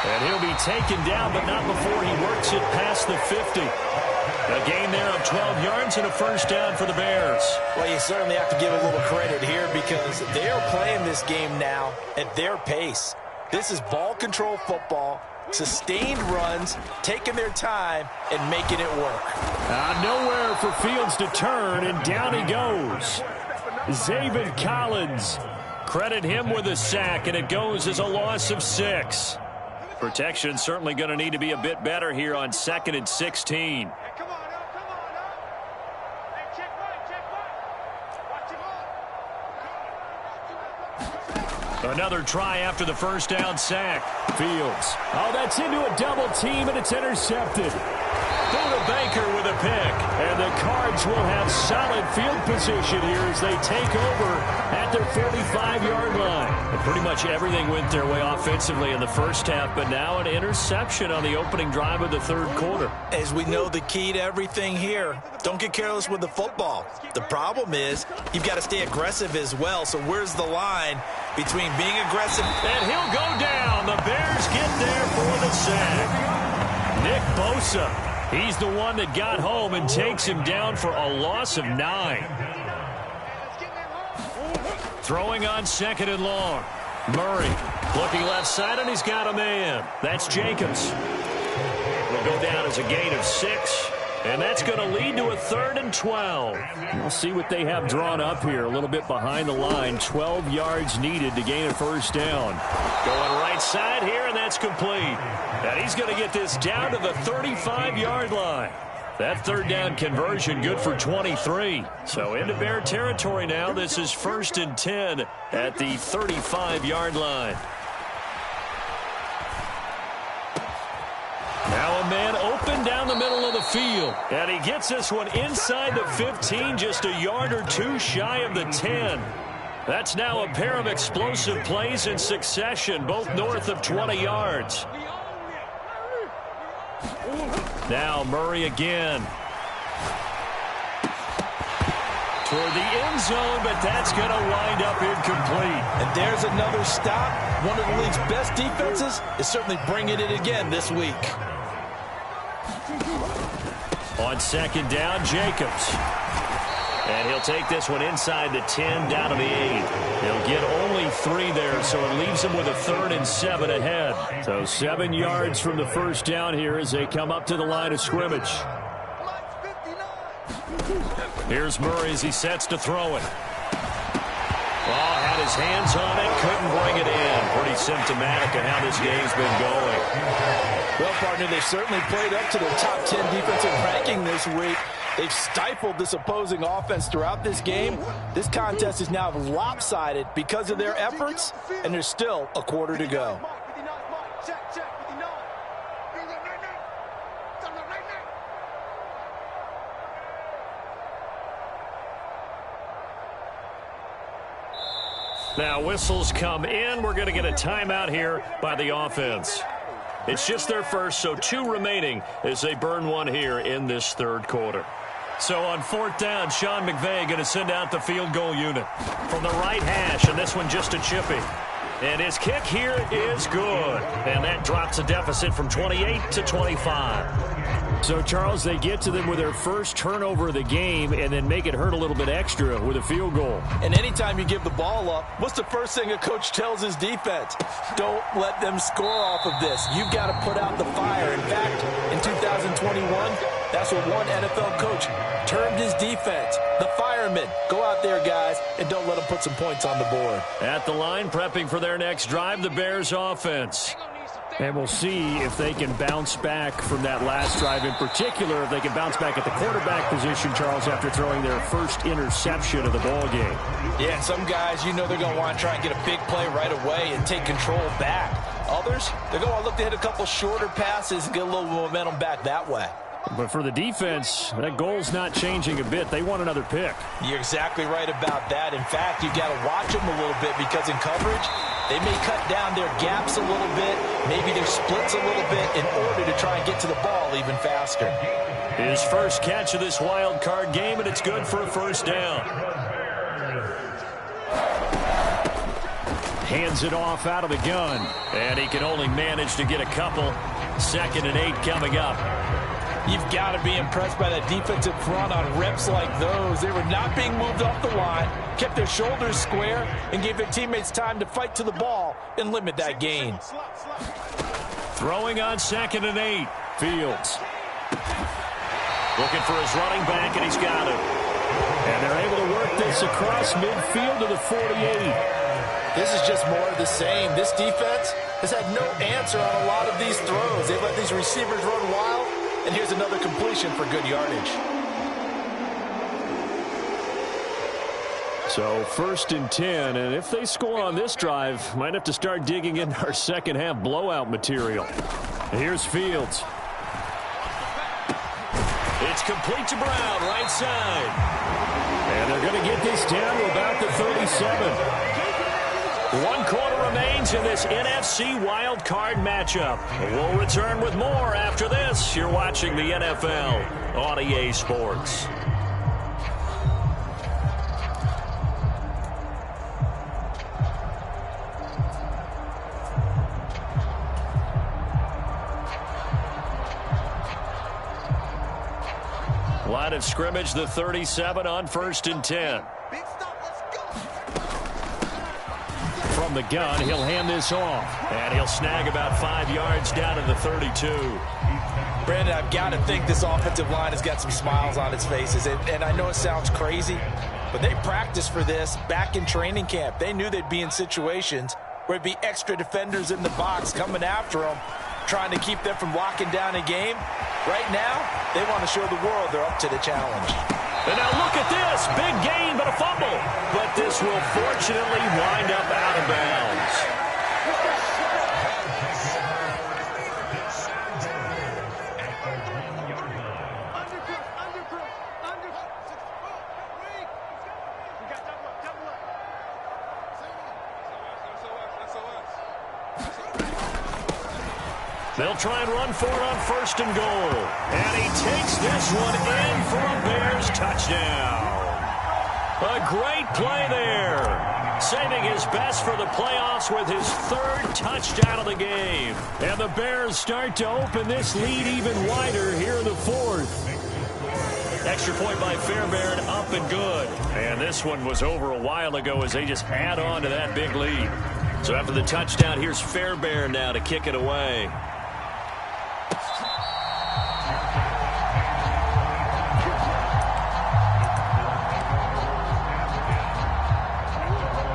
And he'll be taken down, but not before he works it past the 50. A gain there of 12 yards and a first down for the Bears. Well, you certainly have to give a little credit here because they are playing this game now at their pace. This is ball control football, sustained runs, taking their time, and making it work. Nowhere for Fields to turn, and down he goes. Zaven Collins. Credit him with a sack, and it goes as a loss of 6. Protection certainly going to need to be a bit better here on 2nd and 16. Another try after the first down sack. Fields. Oh, that's into a double team, and it's intercepted. Buda Baker with a pick. And the Cards will have solid field position here as they take over at their 45-yard line. And pretty much everything went their way offensively in the first half, but now an interception on the opening drive of the third quarter. As we know, the key to everything here, don't get careless with the football. The problem is you've got to stay aggressive as well. So where's the line between being aggressive? And he'll go down. The Bears get there for the sack. Nick Bosa. He's the one that got home and takes him down for a loss of 9. Throwing on 2nd and long. Murray looking left side, and he's got a man. That's Jacobs. Will go down as a gain of 6. And that's going to lead to a 3rd and 12. We'll see what they have drawn up here. A little bit behind the line. 12 yards needed to gain a first down. Going right side here, and that's complete. And he's going to get this down to the 35-yard line. That third down conversion good for 23. So into Bear territory now. This is 1st and 10 at the 35-yard line. Now a man open down the middle of the field. And he gets this one inside the 15, just a yard or 2 shy of the 10. That's now a pair of explosive plays in succession, both north of 20 yards. Now Murray again. Toward the end zone, but that's going to wind up incomplete. And there's another stop. One of the league's best defenses is certainly bringing it again this week. On 2nd down, Jacobs. And he'll take this one inside the 10, down to the 8. He'll get only 3 there, so it leaves him with a 3rd and 7 ahead. So 7 yards from the first down here as they come up to the line of scrimmage. Here's Murray as he sets to throw it. Oh, had his hands on it, couldn't bring it in. Pretty symptomatic of how this game's been going. Well, partner, they certainly played up to their top 10 defensive ranking this week. They've stifled this opposing offense throughout this game. This contest is now lopsided because of their efforts, and there's still a quarter to go. Now whistles come in. We're going to get a timeout here by the offense. It's just their first, so 2 remaining as they burn one here in this third quarter. So on 4th down, Sean McVay going to send out the field goal unit from the right hash, and this one just a chippy. And his kick here is good. And that drops the deficit from 28 to 25. So, Charles, they get to them with their first turnover of the game and then make it hurt a little bit extra with a field goal. And anytime you give the ball up, what's the first thing a coach tells his defense? Don't let them score off of this. You've got to put out the fire. In fact, in 2021, that's what one NFL coach termed his defense. The firemen. Go out there, guys, and don't let them put some points on the board. At the line, prepping for their next drive, the Bears offense. And we'll see if they can bounce back from that last drive, in particular, if they can bounce back at the quarterback position, Charles, after throwing their first interception of the ball game. Yeah, and some guys, you know they're going to want to try and get a big play right away and take control back. Others, they're going to look to hit a couple shorter passes and get a little momentum back that way. But for the defense, that goal's not changing a bit. They want another pick. You're exactly right about that. In fact, you've got to watch them a little bit because in coverage, they may cut down their gaps a little bit, maybe their splits a little bit in order to try and get to the ball even faster. His first catch of this wild card game, and it's good for a first down. Hands it off out of the gun, and he can only manage to get a couple. 2nd and 8 coming up. You've got to be impressed by that defensive front on reps like those. They were not being moved off the line, kept their shoulders square, and gave their teammates time to fight to the ball and limit that gain. Throwing on 2nd and 8. Fields. Looking for his running back, and he's got it. And they're able to work this across midfield to the 48. This is just more of the same. This defense has had no answer on a lot of these throws. They've let these receivers run wild. And here's another completion for good yardage. So 1st and 10, and if they score on this drive, might have to start digging in our second half blowout material. Here's Fields. It's complete to Brown, right side. And they're going to get this down to about the 37. 1 quarter remains in this NFC wild card matchup. We'll return with more after this. You're watching the NFL on EA Sports. Line of scrimmage, the 37 on 1st and 10. From the gun, he'll hand this off, and he'll snag about 5 yards down to the 32. Brandon, I've got to think this offensive line has got some smiles on its faces, and I know it sounds crazy, but they practiced for this back in training camp. They knew they'd be in situations where there'd be extra defenders in the box coming after them, trying to keep them from locking down a game. Right now, they want to show the world they're up to the challenge. And now look at this. Big gain, but a fumble. But this will fortunately wind up out of bounds. They'll try and run for it on 1st and goal. And he takes this one in for a Bears touchdown. A great play there. Saving his best for the playoffs with his 3rd touchdown of the game. And the Bears start to open this lead even wider here in the 4th. Extra point by Fairbairn, up and good. And this one was over a while ago as they just add on to that big lead. So after the touchdown, here's Fairbairn now to kick it away.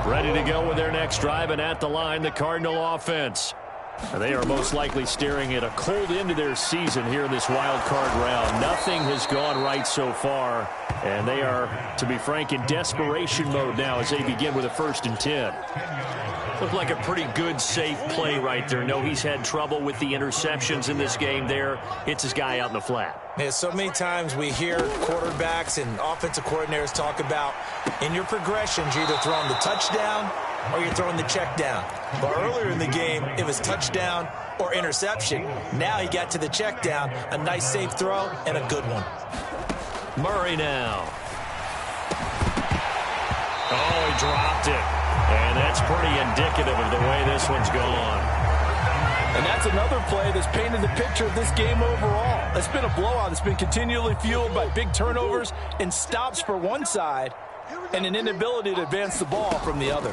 Ready to go with their next drive, and at the line, the Cardinal offense. And they are most likely staring at a cold end to their season here in this wild card round. Nothing has gone right so far, and they are, to be frank, in desperation mode now as they begin with a 1st and 10. Looked like a pretty good, safe play right there. No, he's had trouble with the interceptions in this game there. Hits his guy out in the flat. Yeah, so many times we hear quarterbacks and offensive coordinators talk about in your progressions, you're either throwing the touchdown or you're throwing the check down. But earlier in the game, it was touchdown or interception. Now he got to the check down, a nice safe throw, and a good one. Murray now. Oh, he dropped it. And that's pretty indicative of the way this one's gone. And that's another play that's painted the picture of this game overall. It's been a blowout. It's been continually fueled by big turnovers and stops for one side and an inability to advance the ball from the other.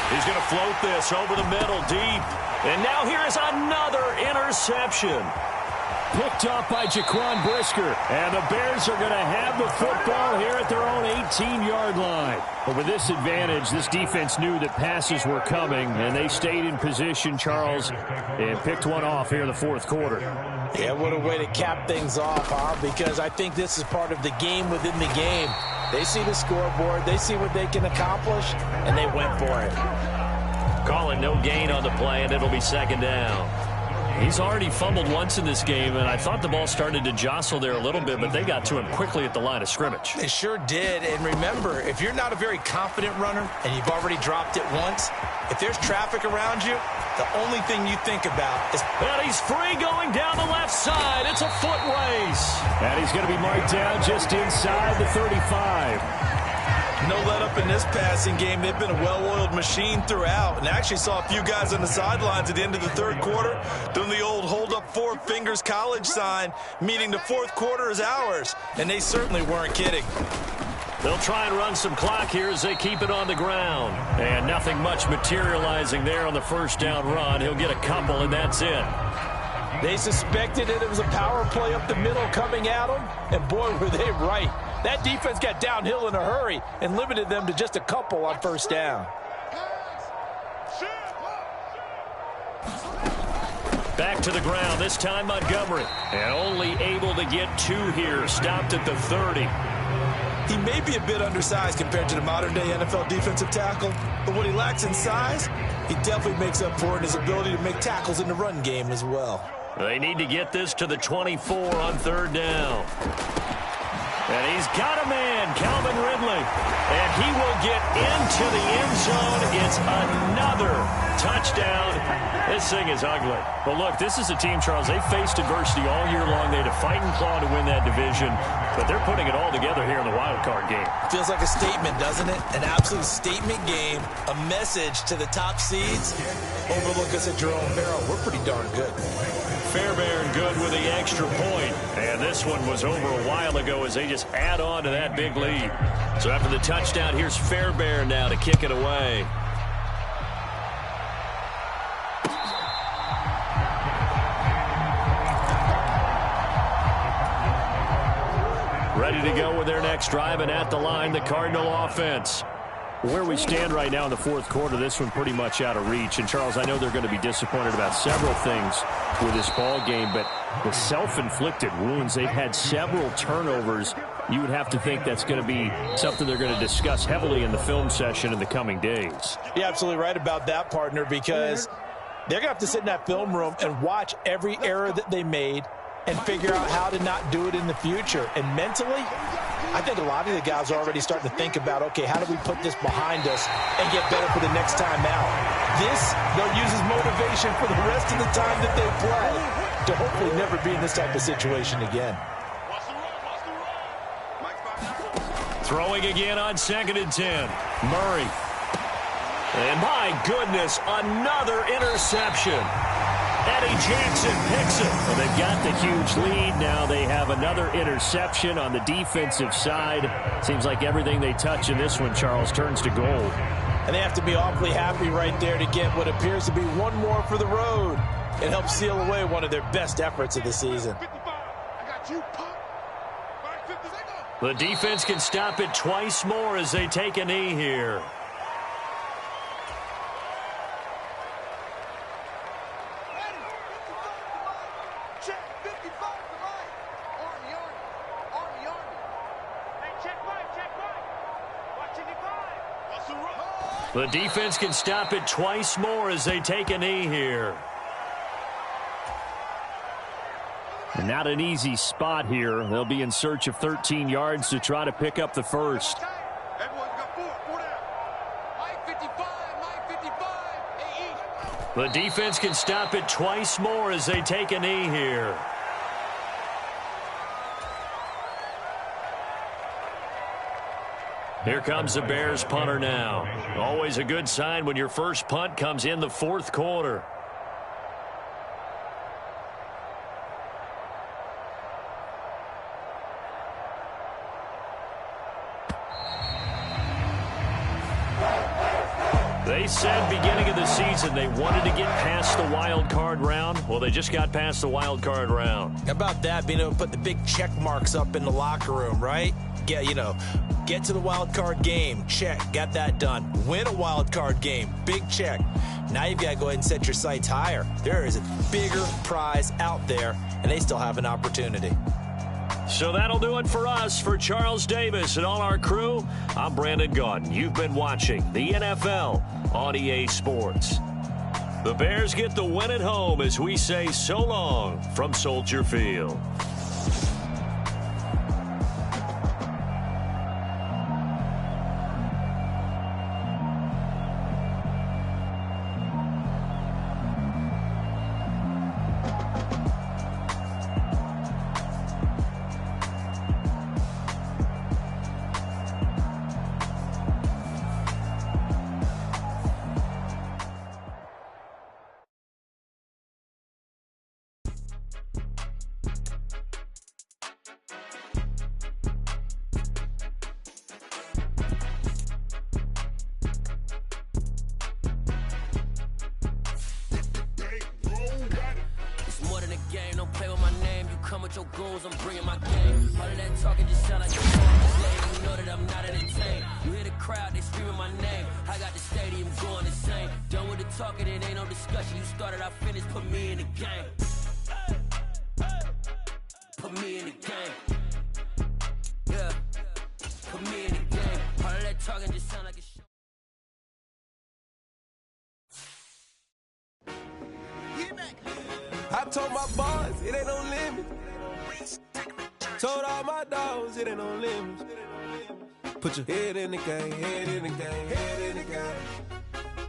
He's going to float this over the middle deep. And now here is another interception. Picked off by Jaquan Brisker. And the Bears are going to have the football here at their own 18-yard line. But with this advantage, this defense knew that passes were coming, and they stayed in position, Charles, and picked one off here in the fourth quarter. Yeah, what a way to cap things off, huh? Because I think this is part of the game within the game. They see the scoreboard, they see what they can accomplish, and they went for it. Calling no gain on the play, and it'll be second down. He's already fumbled once in this game, and I thought the ball started to jostle there a little bit, but they got to him quickly at the line of scrimmage. They sure did, and remember, if you're not a very confident runner and you've already dropped it once, if there's traffic around you, the only thing you think about is... And he's free going down the left side. It's a foot race. And he's going to be marked down just inside the 35. No let up in this passing game. They've been a well-oiled machine throughout, and actually saw a few guys on the sidelines at the end of the third quarter doing the old hold up four fingers college sign, meaning the fourth quarter is ours, and they certainly weren't kidding. They'll try and run some clock here as they keep it on the ground, and nothing much materializing there on the first down run. He'll get a couple, and that's it. They suspected it was a power play up the middle coming at them, and boy, were they right. That defense got downhill in a hurry and limited them to just a couple on first down. Back to the ground, this time Montgomery. And only able to get two here, stopped at the 30. He may be a bit undersized compared to the modern-day NFL defensive tackle, but what he lacks in size, he definitely makes up for it in his ability to make tackles in the run game as well. They need to get this to the 24 on third down. And he's got a man, Calvin Ridley. And he will get into the end zone. It's another touchdown. This thing is ugly. But look, this is a team, Charles, they faced adversity all year long. They had to fight and claw to win that division. But they're putting it all together here in the wild card game. Feels like a statement, doesn't it? An absolute statement game. A message to the top seeds. Overlook us at Jerome Barrow. We're pretty darn good. Fairbairn good with the extra point. And this one was over a while ago as they just add on to that big lead. So after the touchdown, here's Fairbairn now to kick it away. Ready to go with their next drive, and at the line, the Cardinal offense. Where we stand right now in the fourth quarter, this one pretty much out of reach. And, Charles, I know they're going to be disappointed about several things with this ball game, but the self-inflicted wounds, they've had several turnovers. You would have to think that's going to be something they're going to discuss heavily in the film session in the coming days. You're absolutely right about that, partner, because they're going to have to sit in that film room and watch every error that they made and figure out how to not do it in the future. And mentally, I think a lot of the guys are already starting to think about, okay, how do we put this behind us and get better for the next time out? This, they'll use as motivation for the rest of the time that they play to hopefully never be in this type of situation again. Throwing again on 2nd and 10. Murray. And my goodness, another interception. Eddie Jackson picks it. Well, they've got the huge lead. Now they have another interception on the defensive side. Seems like everything they touch in this one, Charles, turns to gold. And they have to be awfully happy right there to get what appears to be one more for the road and help seal away one of their best efforts of the season. The defense can stop it twice more as they take a knee here. The defense can stop it twice more as they take a knee here. And not an easy spot here. They'll be in search of 13 yards to try to pick up the first. The defense can stop it twice more as they take a knee here. Here comes the Bears punter now. Always a good sign when your first punt comes in the fourth quarter. They said beginning of the season they wanted to get past the wild card round. Well, they just got past the wild card round. How about that, being able to put the big check marks up in the locker room, right? Get to the wild card game, check, got that done. Win a wild card game, big check. Now you've got to go ahead and set your sights higher. There is a bigger prize out there, and they still have an opportunity. So that'll do it for us. For Charles Davis and all our crew, I'm Brandon Gaudin. You've been watching the NFL on EA Sports. The Bears get the win at home as we say so long from Soldier Field. Your goals, I'm bringing my game. All of that talking just sound like you're lame. You know that I'm not entertained. You hear the crowd, they screaming my name. I got the stadium going insane. Done with the talking, it ain't no discussion. You started, I finished, put me in the game. Put me in the game. Yeah. Put me in the game. All of that talking just sound like a show. I told my boss, it ain't no limit. Told all my dogs, it ain't no limits. Put your head in the game, head in the game, head in the game.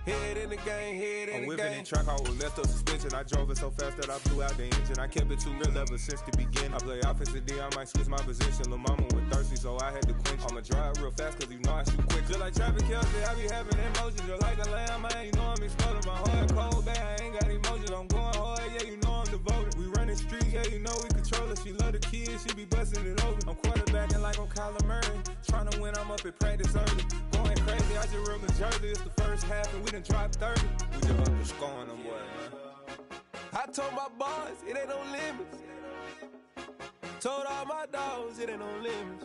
Head in the game, head in the game. I'm whipping in track, I was left up suspension. I drove it so fast that I blew out the engine. I kept it too real ever since the beginning. I play offensive D, I might switch my position. Lil' mama was thirsty, so I had to quench. I'ma drive real fast, cause you know I shoot quick. Just like Travis Kelce, I be having emotions. Just like the lamb, man, you know I'm exploding. My heart cold, bad, I ain't got emotions. I'm going hard, yeah, you know I'm devoted. We running streets, yeah, you know we control it. She love the kids, she be busting it over. I'm quarterbacking like I'm Kyler Murray. Trying to win, I'm up at practice early. Going crazy, I just real New Jersey. It's the first half, and we done dropped 30. We just up to scoring them, boy, man. I told my boys, it ain't no limits. Told all my dogs, it ain't no limits.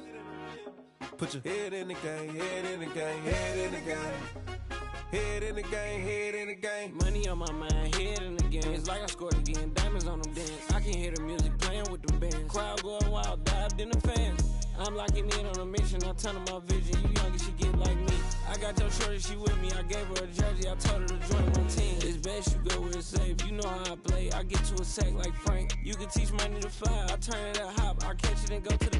Put your head in the game, head in the game, head in the game. Head in the game, head in the game. Money on my mind, head in the game. It's like I scored again, diamonds on them dance. I can hear the music playing with the band. Crowd going wild, dived in the fans. I'm locking in on a mission, I tell her my vision. You young and she get like me. I got your shorty, she with me. I gave her a jersey, I told her to join my team. It's best you go where it's safe. You know how I play. I get to a sack like Frank. You can teach money to fly. I turn it up hop. I catch it and go to the